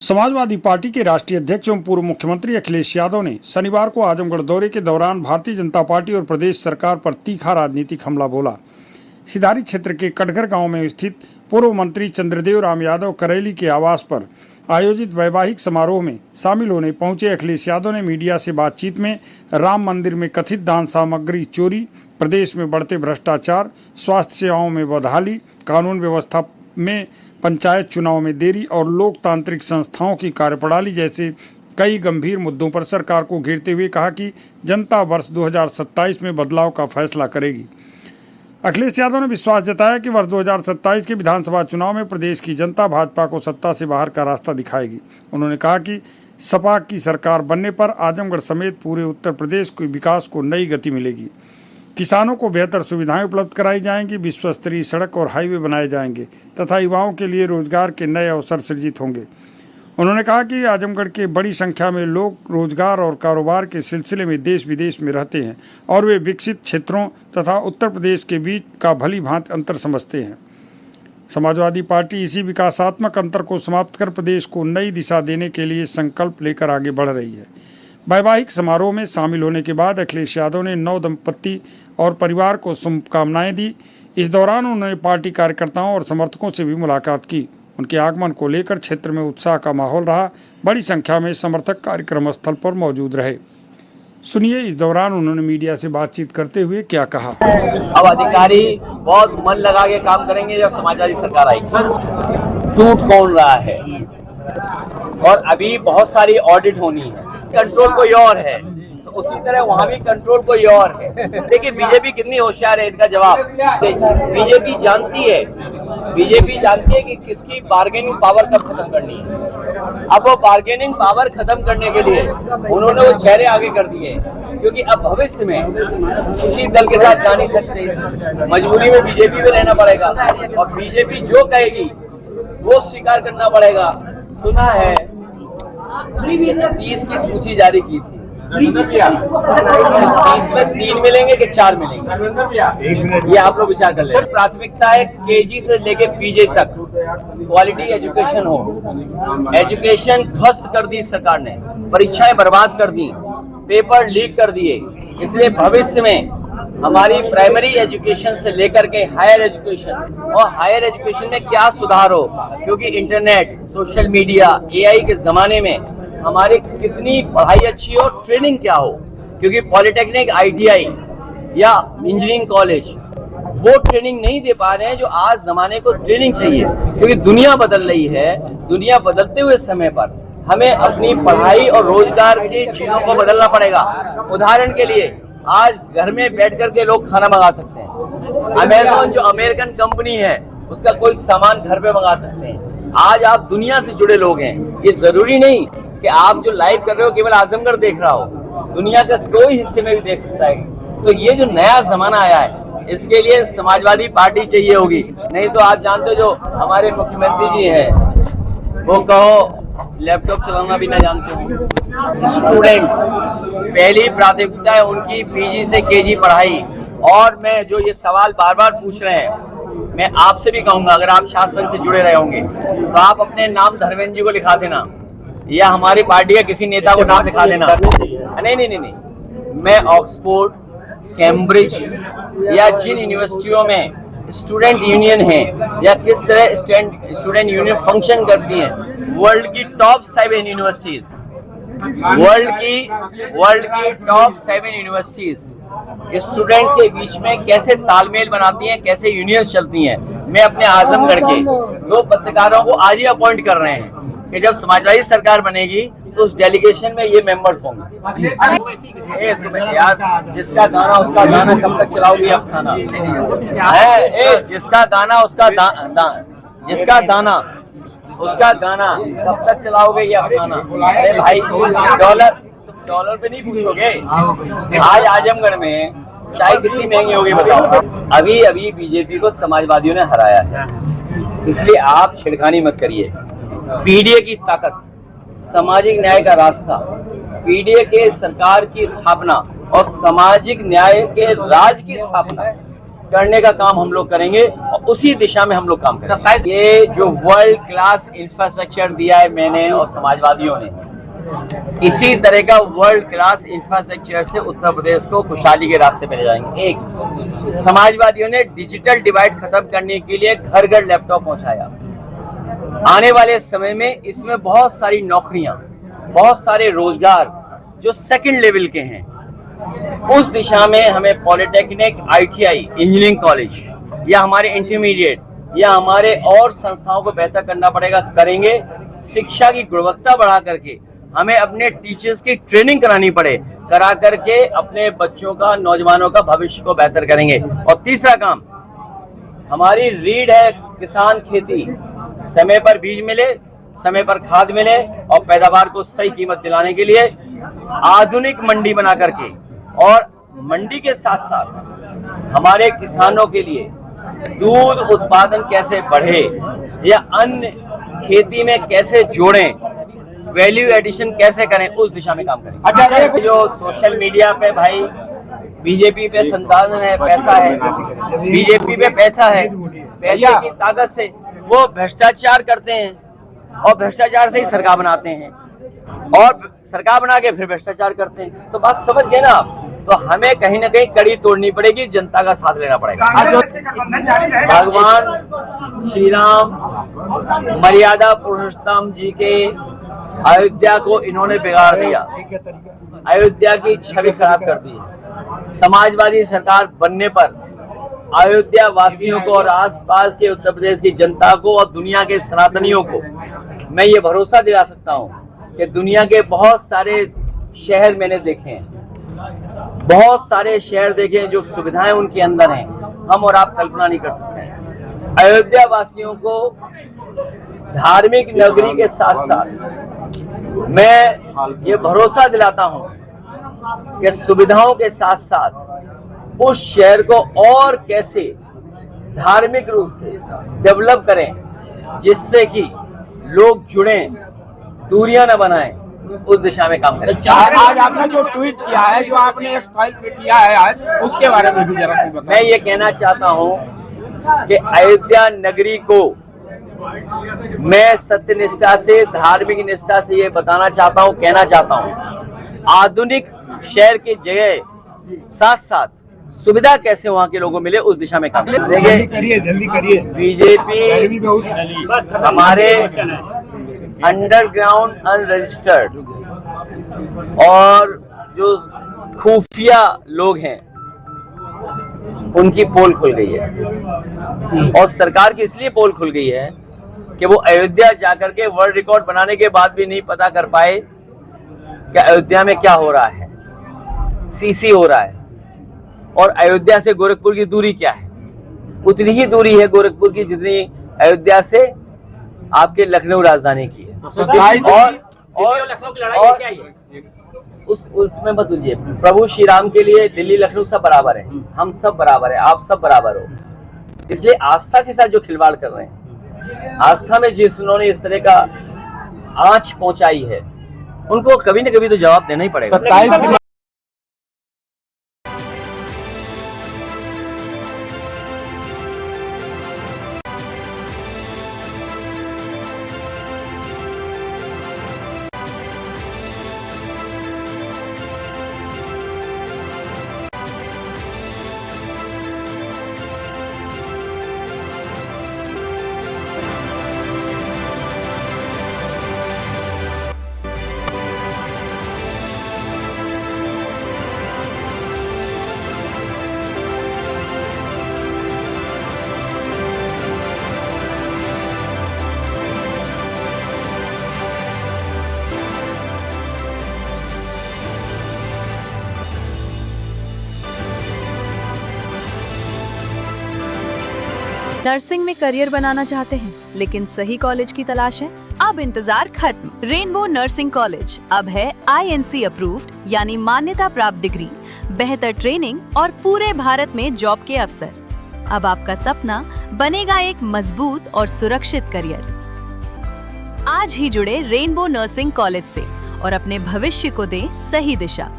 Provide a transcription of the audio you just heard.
Samajwadi party के राष्ट्रीय अध्यक्ष एवं पूर्व मुख्यमंत्री अखिलेश यादव ने शनिवार को आजमगढ़ दौरे के दौरान भारतीय जनता पार्टी और प्रदेश सरकार पर तीखा राजनीतिक हमला बोला। सिधारी क्षेत्र के कटघर गांव में स्थित पूर्व मंत्री चंद्रदेव राम यादव करेली के आवास पर आयोजित वैवाहिक समारोह में शामिल होने पहुंचे अखिलेश यादव ने मीडिया से बातचीत में राम मंदिर में कथित दान सामग्री चोरी, प्रदेश में बढ़ते भ्रष्टाचार, स्वास्थ्य सेवाओं में बदहाली, कानून व्यवस्था में पंचायत चुनाव में देरी और लोकतांत्रिक संस्थाओं की कार्यप्रणाली जैसे कई गंभीर मुद्दों पर सरकार को घेरते हुए कहा कि जनता वर्ष 2027 में बदलाव का फैसला करेगी। अखिलेश यादव ने विश्वास जताया कि वर्ष 2027 के विधानसभा चुनाव में प्रदेश की जनता भाजपा को सत्ता से बाहर का रास्ता दिखाएगी। उन्होंने कहा कि सपा की सरकार बनने पर आजमगढ़ समेत पूरे उत्तर प्रदेश के विकास को नई गति मिलेगी। किसानों को बेहतर सुविधाएं उपलब्ध कराई जाएंगी, विश्व स्तरीय सड़क और हाईवे बनाए जाएंगे तथा युवाओं के लिए रोजगार के नए अवसर सृजित होंगे। उन्होंने कहा कि आजमगढ़ के बड़ी संख्या में लोग रोजगार और कारोबार के सिलसिले में देश विदेश में रहते हैं और वे विकसित क्षेत्रों तथा उत्तर प्रदेश के बीच का भली भांति अंतर समझते हैं। समाजवादी पार्टी इसी विकासात्मक अंतर को समाप्त कर प्रदेश को नई दिशा देने के लिए संकल्प लेकर आगे बढ़ रही है। वैवाहिक समारोह में शामिल होने के बाद अखिलेश यादव ने नव दंपत्ति और परिवार को शुभकामनाएं दी। इस दौरान उन्होंने पार्टी कार्यकर्ताओं और समर्थकों से भी मुलाकात की। उनके आगमन को लेकर क्षेत्र में उत्साह का माहौल रहा। बड़ी संख्या में समर्थक कार्यक्रम स्थल पर मौजूद रहे। सुनिए इस दौरान उन्होंने मीडिया से बातचीत करते हुए क्या कहा। अब अधिकारी बहुत मन लगा के काम करेंगे जब समाजवादी सरकार आएगी। सर, टूट कौन रहा है और अभी बहुत सारी ऑडिट होनी है, कंट्रोल कोई और है, तो उसी तरह वहाँ भी कंट्रोल कोई और है। देखिए बीजेपी कितनी होशियार है, इनका जवाब बीजेपी जानती है कि किसकी बार्गेनिंग पावर कब खत्म करनी है। अब वो बार्गेनिंग पावर खत्म करने के लिए उन्होंने वो चेहरे आगे कर दिए, क्योंकि अब भविष्य में किसी दल के साथ जा नहीं सकते, मजबूरी में बीजेपी में रहना पड़ेगा और बीजेपी जो कहेगी वो स्वीकार करना पड़ेगा। सुना है 30 की सूची जारी की थी, 30 में 3 मिलेंगे कि 4 मिलेंगे, ये आप लोग विचार कर ले। प्राथमिकता है केजी से लेके पीजी तक क्वालिटी एजुकेशन हो। एजुकेशन ध्वस्त कर दी सरकार ने, परीक्षाएं बर्बाद कर दी, पेपर लीक कर दिए। इसलिए भविष्य में हमारी प्राइमरी एजुकेशन से लेकर के हायर एजुकेशन और हायर एजुकेशन में क्या सुधार हो, क्योंकि इंटरनेट, सोशल मीडिया, एआई के जमाने में हमारी कितनी पढ़ाई अच्छी हो, ट्रेनिंग क्या हो, क्योंकि पॉलिटेक्निक, आईटीआई या इंजीनियरिंग कॉलेज वो ट्रेनिंग नहीं दे पा रहे हैं जो आज जमाने को ट्रेनिंग चाहिए, क्योंकि दुनिया बदल रही है। दुनिया बदलते हुए समय पर हमें अपनी पढ़ाई और रोजगार की चीजों को बदलना पड़ेगा। उदाहरण के लिए आज घर में बैठ कर के लोग खाना मंगा सकते हैं। अमेज़न जो अमेरिकन कंपनी है उसका कोई सामान घर पे मंगा सकते हैं। आज आप दुनिया से जुड़े लोग हैं। ये जरूरी नहीं कि आप जो लाइव कर रहे हो केवल आजमगढ़ देख रहा हो, दुनिया का कोई हिस्से में भी देख सकता है। तो ये जो नया जमाना आया है इसके लिए समाजवादी पार्टी चाहिए होगी, नहीं तो आप जानते हो जो हमारे मुख्यमंत्री जी हैं वो कहो लैपटॉप चलाना भी ना जानते हो। स्टूडेंट्स पहली प्राथमिकता है उनकी पीजी से केजी पढ़ाई। और मैं जो ये सवाल बार बार पूछ रहे हैं, मैं आपसे भी कहूंगा, अगर आप शासन से जुड़े रहे होंगे तो आप अपने नाम धर्मेंद्र जी को लिखा देना या हमारी पार्टी का किसी नेता को नाम लिखा देना। नहीं, मैं ऑक्सफोर्ड, कैम्ब्रिज या जिन यूनिवर्सिटियों में स्टूडेंट यूनियन है या किस तरह स्टूडेंट यूनियन फंक्शन करती हैं, वर्ल्ड की टॉप 7 यूनिवर्सिटीज, वर्ल्ड की टॉप 7 यूनिवर्सिटीज स्टूडेंट्स के बीच में कैसे तालमेल बनाती हैं, कैसे यूनियन चलती हैं। मैं अपने आजमगढ़ के 2 पत्रकारों को आज ही अपॉइंट कर रहे हैं कि जब समाजवादी सरकार बनेगी तो उस डेलीगेशन में ये मेंबर्स होंगे। यार जिसका गाना उसका गाना कब तक चलाओगी अफसाना है, जिसका गाना उसका जिसका दाना उसका गाना कब तक चलाओगे ये अफसाना। अरे भाई डॉलर पे नहीं पूछोगे। आज आजमगढ़ में चाय कितनी महंगी होगी बताओ। अभी बीजेपी को समाजवादियों ने हराया है, इसलिए आप छिड़खानी मत करिए। पीडीए की ताकत, सामाजिक न्याय का रास्ता, पीडीए के सरकार की स्थापना और सामाजिक न्याय के राज की स्थापना करने का काम हम लोग करेंगे और उसी दिशा में हम लोग काम करेंगे। ये जो वर्ल्ड क्लास इंफ्रास्ट्रक्चर दिया है मैंने और समाजवादियों ने, इसी तरह का वर्ल्ड क्लास इंफ्रास्ट्रक्चर से उत्तर प्रदेश को खुशहाली के रास्ते पे ले जाएंगे। एक, समाजवादियों ने डिजिटल डिवाइड खत्म करने के लिए घर घर लैपटॉप पहुंचाया। आने वाले समय में इसमें बहुत सारी नौकरियां, बहुत सारे रोजगार जो सेकंड लेवल के हैं, उस दिशा में हमें पॉलिटेक्निक, ITI, इंजीनियरिंग कॉलेज या हमारे इंटरमीडिएट या हमारे और संस्थाओं को बेहतर करना पड़ेगा, करेंगे। शिक्षा की गुणवत्ता बढ़ा करके हमें अपने टीचर्स की ट्रेनिंग करानी पड़े, करा करके अपने बच्चों का, नौजवानों का भविष्य को बेहतर करेंगे। और तीसरा काम हमारी रीढ़ है किसान खेती, समय पर बीज मिले, समय पर खाद मिले और पैदावार को सही कीमत दिलाने के लिए आधुनिक मंडी बना करके, और मंडी के साथ साथ हमारे किसानों के लिए दूध उत्पादन कैसे बढ़े या अन्य खेती में कैसे जोड़ें, वैल्यू एडिशन कैसे करें, उस दिशा में काम करें। अच्छा, जो सोशल मीडिया पे भाई बीजेपी पे संसाधन है, पैसा है, बीजेपी पे पैसा है, पैसे की ताकत से वो भ्रष्टाचार करते हैं और भ्रष्टाचार से ही सरकार बनाते हैं और सरकार बना के फिर भ्रष्टाचार करते हैं। तो बात समझ गए ना आप? तो हमें कहीं ना कहीं कड़ी तोड़नी पड़ेगी, जनता का साथ लेना पड़ेगा। भगवान श्री राम मर्यादा पुरुषोत्तम जी के अयोध्या को इन्होंने बिगाड़ दिया, अयोध्या की छवि खराब कर दी। समाजवादी सरकार बनने पर अयोध्या वासियों को और आसपास के उत्तर प्रदेश की जनता को और दुनिया के सनातनियों को मैं ये भरोसा दिला सकता हूँ कि दुनिया के बहुत सारे शहर मैंने देखे हैं, बहुत सारे शहर देखे हैं जो सुविधाएं उनके अंदर हैं, हम और आप कल्पना नहीं कर सकते हैं। अयोध्या वासियों को धार्मिक नगरी के साथ साथ मैं ये भरोसा दिलाता हूं कि सुविधाओं के साथ साथ उस शहर को और कैसे धार्मिक रूप से डेवलप करें जिससे कि लोग जुड़ें, दूरियां न बनाएं, उस दिशा में काम करें। आज आपने जो ट्वीट किया है, जो आपने एक फाइल ट्वीट किया है आज, उसके बारे में भी जरा बताएं। मैं ये कहना चाहता हूं कि अयोध्या नगरी को मैं सत्य निष्ठा से, धार्मिक निष्ठा से ये बताना चाहता हूँ, कहना चाहता हूँ, आधुनिक शहर की जगह साथ साथ सुविधा कैसे वहाँ के लोगों को मिले, उस दिशा में काम देखिए। जल्दी करिए। बीजेपी हमारे अंडरग्राउंड, अनरजिस्टर्ड और जो खुफिया लोग हैं उनकी पोल खुल गई है, और सरकार की इसलिए पोल खुल गई है कि वो अयोध्या जाकर के वर्ल्ड रिकॉर्ड बनाने के बाद भी नहीं पता कर पाए कि अयोध्या में क्या हो रहा है, सीसी हो रहा है, और अयोध्या से गोरखपुर की दूरी क्या है। उतनी ही दूरी है गोरखपुर की जितनी अयोध्या से आपके लखनऊ राजधानी की है। और उसमें मत उलझिए। प्रभु श्री राम के लिए दिल्ली लखनऊ सब बराबर है, हम सब बराबर है, आप सब बराबर हो। इसलिए आस्था के साथ जो खिलवाड़ कर रहे हैं, आस्था में जिन्होंने इस तरह का आंच पहुंचाई है, उनको कभी न कभी तो जवाब देना ही पड़ेगा। नर्सिंग में करियर बनाना चाहते हैं लेकिन सही कॉलेज की तलाश है? अब इंतजार खत्म। रेनबो नर्सिंग कॉलेज अब है INC अप्रूव्ड, यानी मान्यता प्राप्त डिग्री, बेहतर ट्रेनिंग और पूरे भारत में जॉब के अवसर। अब आपका सपना बनेगा एक मजबूत और सुरक्षित करियर। आज ही जुड़े रेनबो नर्सिंग कॉलेज से और अपने भविष्य को दें सही दिशा।